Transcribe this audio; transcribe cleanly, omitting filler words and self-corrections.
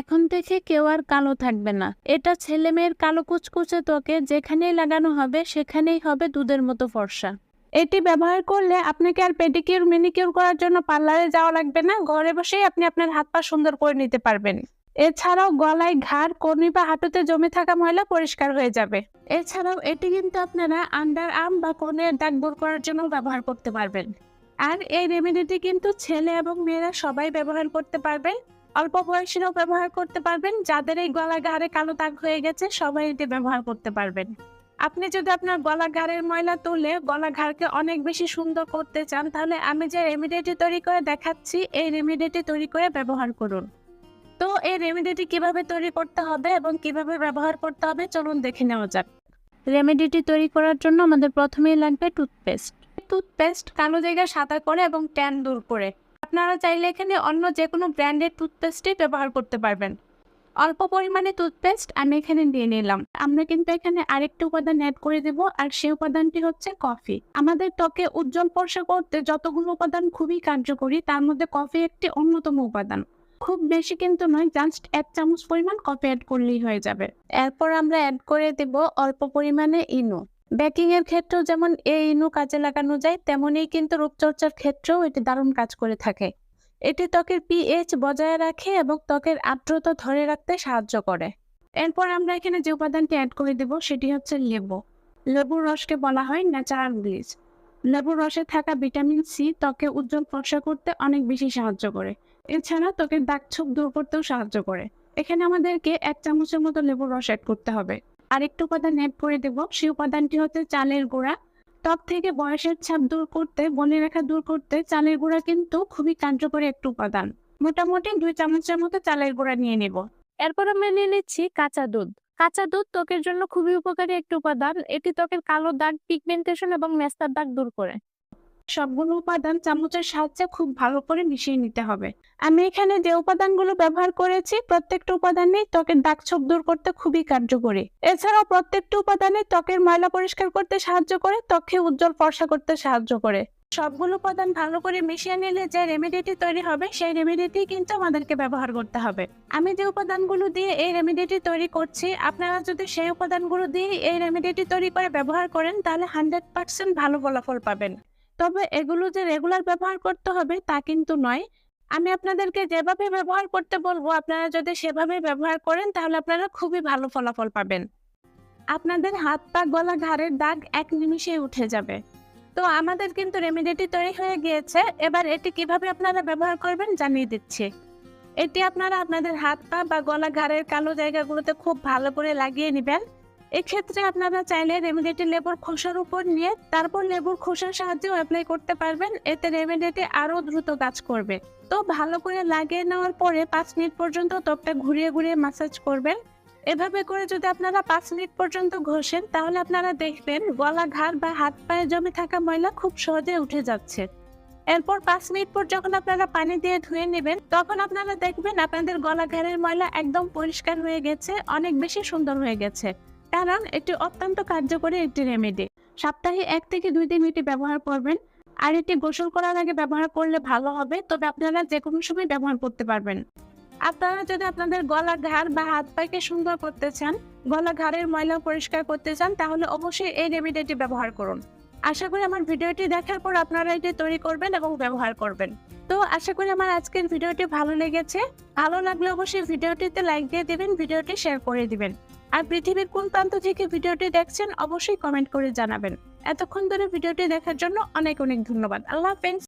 এখন থেকে কেউ আর কালো থাকবে না। এটা ছেলেমেয়ের কালো কুচকুচে ত্বকে যেখানেই লাগানো হবে সেখানেই হবে দুধের মতো ফর্সা। এটি ব্যবহার করলে আপনাকে আর পেডিকিউর ম্যানিকিউর করার জন্য পার্লারে যাওয়া লাগবে না। ঘরে বসেই আপনি আপনার হাত পা সুন্দর করে নিতে পারবেন। এছাড়াও গলায়, ঘাড়, কনুই বা হাঁটুতে জমে থাকা ময়লা পরিষ্কার হয়ে যাবে। এছাড়াও এটি কিন্তু আপনারা আন্ডার আর্ম বা কোণের দাগ দূর করার জন্য ব্যবহার করতে পারবেন। আর এই রেমেডিটি কিন্তু ছেলে এবং মেয়েরা সবাই ব্যবহার করতে পারবে। অল্প বয়সীরাও ব্যবহার করতে পারবেন। যাদের এই গলা ঘাড়ে কালো দাগ হয়ে গেছে সবাই এটি ব্যবহার করতে পারবেন। আপনি যদি আপনার গলা ঘাড়ের ময়লা তুলে গলা ঘাড়কে অনেক বেশি সুন্দর করতে চান, তাহলে আমি যে রেমেডিটি তৈরি করে দেখাচ্ছি এই রেমেডিটি তৈরি করে ব্যবহার করুন। তো এই রেমেডিটি কিভাবে তৈরি করতে হবে এবং কিভাবে ব্যবহার করতে হবে চলুন দেখে নেওয়া যাক। রেমেডিটি তৈরি করার জন্য আমাদের প্রথমেই লাগবে টুথপেস্ট কালো জায়গা সাদা করে এবং ট্যান দূর করে। আপনারা চাইলে এখানে অন্য যে কোনো ব্র্যান্ডের টুথপেস্টই ব্যবহার করতে পারবেন। অল্প পরিমাণে টুথপেস্ট আমি এখানে দিয়ে নিলাম। আমরা কিন্তু এখানে আরেকটা উপাদান অ্যাড করে দেব, আর সেই উপাদানটি হচ্ছে কফি। আমাদের ত্বকে উজ্জ্বল ফর্সা করতে যতগুলো উপাদান খুবই কার্যকরী তার মধ্যে কফি একটি অন্যতম উপাদান। খুব বেশি কিন্তু নয়, জাস্ট 1 চামচ পরিমাণ কফি অ্যাড করলেই হয়ে যাবে। এরপর আমরা অ্যাড করে দেব অল্প পরিমাণে ইনো। বেকিং এর ক্ষেত্রেও যেমন এই ইনো কাজে লাগানো যায়, তেমনই কিন্তু রূপচর্চার ক্ষেত্রেও এটি দারুণ কাজ করে থাকে। এটি ত্বকের পিএইচ বজায় রাখে এবং ত্বকের আর্দ্রতা ধরে রাখতে সাহায্য করে। এরপর আমরা এখানে যে উপাদানটি অ্যাড করে দেব সেটি হচ্ছে লেবু। লেবুর রসকে বলা হয় ন্যাচারাল ব্লিচ। লেবুর রসে থাকা ভিটামিন সি ত্বকে উজ্জ্বল ফর্সা করতে অনেক বেশি সাহায্য করে। এছাড়া ত্বকের দাগ ছোপ দূর করতেও সাহায্য করে। এখানে আমাদেরকে 1 চামচের মতো লেবুর রস অ্যাড করতে হবে। আরেকটু উপাদান অ্যাড করে দেব, সেই উপাদানটি হচ্ছে চালের গুঁড়া। ত্বক থেকে বয়সের ছাপ দূর করতে, বলিরেখা দূর করতে চালের গুঁড়া কিন্তু খুবই কার্যকরী একটি উপাদান। মোটামুটি 2 চামচের মতো চালের গুঁড়া নিয়ে নেব। এরপর আমরা নিয়ে নিচ্ছি কাঁচা দুধ। কাঁচা দুধ ত্বকের জন্য খুবই উপকারী একটি উপাদান। এটি ত্বকের কালো দাগ, পিগমেন্টেশন এবং মেস্তার দাগ দূর করে। সবগুলো উপাদান চামচের সাহায্যে খুব ভালো করে মিশিয়ে নিতে হবে। আমি এখানে যে উপাদানগুলো ব্যবহার করেছি প্রত্যেকটা উপাদানই ত্বকের দাগ ছোপ দূর করতে খুবই কার্যকরী। এছাড়াও প্রত্যেকটা উপাদানে ত্বকের ময়লা পরিষ্কার করতে সাহায্য করে, ত্বকে উজ্জ্বল ফর্সা করতে সাহায্য করে। সবগুলো উপাদান ভালো করে মিশিয়ে নিলে যে রেমেডিটি তৈরি হবে সেই রেমেডিটি কিন্তু আমাদেরকে ব্যবহার করতে হবে। আমি যে উপাদানগুলো দিয়ে এই রেমেডিটি তৈরি করছি, আপনারা যদি সেই উপাদানগুলো দিয়ে এই রেমেডিটি তৈরি করে ব্যবহার করেন তাহলে 100% ভালো ফলাফল পাবেন। তবে এগুলো যে রেগুলার ব্যবহার করতে হবে তা কিন্তু নয়। আমি আপনাদেরকে যেভাবে ব্যবহার করতে বলবো আপনারা যদি সেভাবে ব্যবহার করেন তাহলে আপনারা খুবই ভালো ফলাফল পাবেন। আপনাদের হাত, পা, গলা, ঘাড়ের দাগ 1 নিমিষেই উঠে যাবে। তো আমাদের কিন্তু রেমেডিটি তৈরি হয়ে গিয়েছে। এবার এটি কিভাবে আপনারা ব্যবহার করবেন জানিয়ে দিচ্ছি। এটি আপনারা আপনাদের হাত, পা বা গলা, ঘাড়ের কালো জায়গাগুলোতে খুব ভালো করে লাগিয়ে নেবেন। এক্ষেত্রে আপনারা চাইলে রেমেডিটি লেবুর খোসার উপর নিয়ে তারপর লেবুর খোসার সাহায্যেও অ্যাপ্লাই করতে পারবেন। এতে রেমেডিটি আরো দ্রুত কাজ করবে। তো ভালো করে লাগিয়ে নেওয়ার পরে 5 মিনিট পর্যন্ত ত্বকটা ঘুরিয়ে ঘুরিয়ে ম্যাসাজ করবেন। এভাবে করে যদি আপনারা 5 মিনিট পর্যন্ত ঘষেন তাহলে আপনারা দেখবেন গলা, ঘাড় বা হাত পায়ে জমে থাকা ময়লা খুব সহজে উঠে যাচ্ছে। এরপর 5 মিনিট পর যখন আপনারা পানি দিয়ে ধুয়ে নেবেন তখন আপনারা দেখবেন আপনাদের গলা, ঘাড়ের ময়লা একদম পরিষ্কার হয়ে গেছে, অনেক বেশি সুন্দর হয়ে গেছে। কারণ এটি অত্যন্ত কার্যকরী একটি রেমেডি। সপ্তাহে 1 থেকে 2 দিন এটি ব্যবহার করবেন। আর এটি গোসল করার আগে ব্যবহার করলে ভালো হবে, তবে আপনারা যে কোনো সময় ব্যবহার করতে পারবেন। আপনারা যদি আপনাদের গলা, ঘাড় বা হাত পাকে সুন্দর করতে চান, গলা, ঘাড়ের ময়লা পরিষ্কার করতে চান, তাহলে অবশ্যই এই রেমেডিটি ব্যবহার করুন। আশা করি আমার ভিডিওটি দেখার পর আপনারা এটি তৈরি করবেন এবং ব্যবহার করবেন। তো আশা করি আমার আজকের ভিডিওটি ভালো লেগেছে। ভালো লাগলে অবশ্যই ভিডিওটিতে লাইক দিয়ে দিবেন, ভিডিওটি শেয়ার করে দিবেন। আর পৃথিবীর কোন প্রান্ত থেকে ভিডিওটি দেখছেন অবশ্যই কমেন্ট করে জানাবেন। এতক্ষণ ধরে ভিডিওটি দেখার জন্য অনেক অনেক ধন্যবাদ। আল্লাহ হাফেজ।